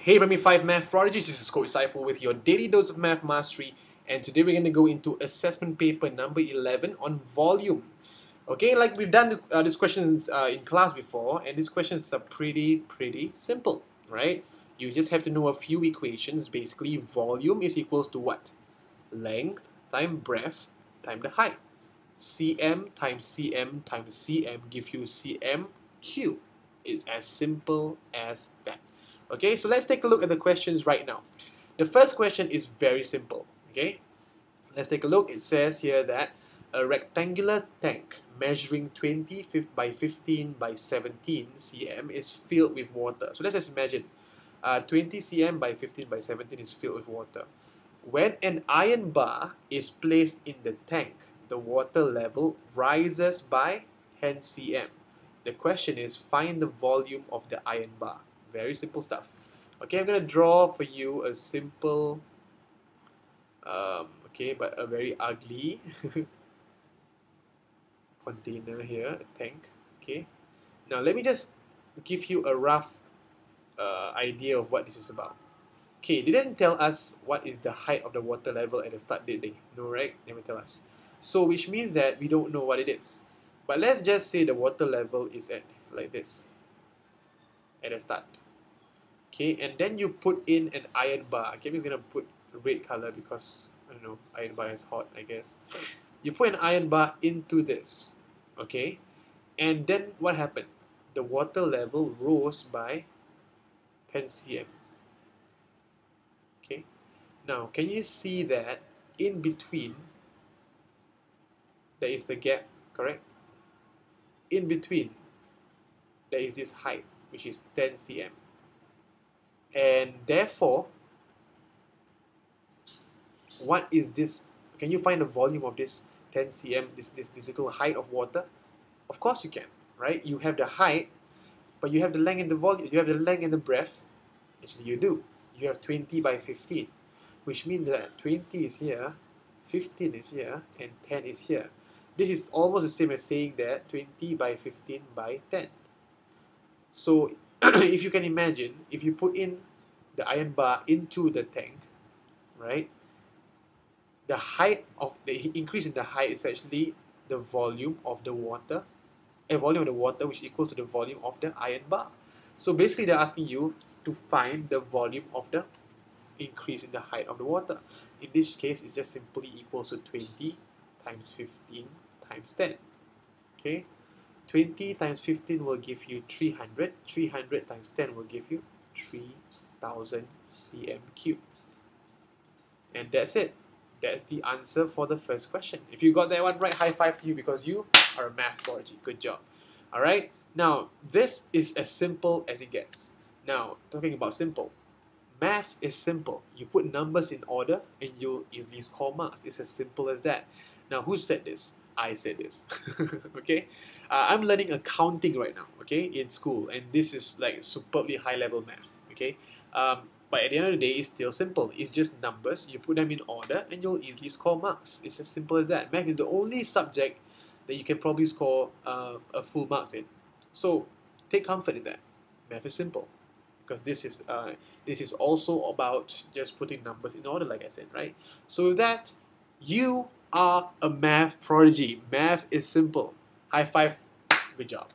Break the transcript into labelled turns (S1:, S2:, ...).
S1: Hey Primary 5 Math Prodigies, this is Coach Saiful with your daily dose of math mastery, and today we're going to go into assessment paper number 11 on volume. Okay, like we've done this questions in class before, and these questions are pretty simple, right? You just have to know a few equations. Basically, volume is equals to what? Length times breadth times the height. cm times cm times cm give you cm cube. It's as simple as that. Okay, so let's take a look at the questions right now. The first question is very simple. Okay, let's take a look. It says here that a rectangular tank measuring 20 by 15 by 17 cm is filled with water. So let's just imagine 20 cm by 15 by 17 is filled with water. When an iron bar is placed in the tank, the water level rises by 10 cm. The question is, find the volume of the iron bar. Very simple stuff. Okay, I'm going to draw for you a simple, okay, but a very ugly container here, a tank. Okay, now let me just give you a rough idea of what this is about. Okay, they didn't tell us what is the height of the water level at the start, did they? No, right? Never tell us. So, which means that we don't know what it is. But let's just say the water level is at like this at the start. Okay, and then you put in an iron bar. Okay, I'm just gonna put red color because I don't know, iron bar is hot, I guess. You put an iron bar into this. Okay, and then what happened? The water level rose by 10 cm. Okay, now can you see that in between there is the gap, correct? In between there is this height, which is 10 cm, and therefore what is this? Can you find the volume of this 10 cm, this little height of water? Of course you can, right? You have the height, but you have the length and the volume. You have the length and the breadth. Actually, you do. You have 20 by 15, which means that 20 is here, 15 is here, and 10 is here. This is almost the same as saying that 20 by 15 by 10. So if you can imagine, if you put in the iron bar into the tank, right? The height of the increase in the height is actually the volume of the water, which equals to the volume of the iron bar. So basically they're asking you to find the volume of the increase in the height of the water. In this case, it's just simply equals to 20 times 15 times 10. Okay, 20 times 15 will give you 300. 300 times 10 will give you 3000 cm cube. And that's it. That's the answer for the first question. If you got that one right, high five to you because you are a math prodigy. Good job. Alright, now this is as simple as it gets. Now, talking about simple, math is simple. You put numbers in order and you'll easily score marks. It's as simple as that. Now, who said this? I said this. Okay, I'm learning accounting right now, okay, in school, and this is like superbly high level math. Okay, but at the end of the day, it's still simple. It's just numbers. You put them in order and you'll easily score marks. It's as simple as that. Math is the only subject that you can probably score a full marks in. So take comfort in that. Math is simple, because this is also about just putting numbers in order, like I said, right? So with that, you are a math prodigy. Math is simple. High five. Good job.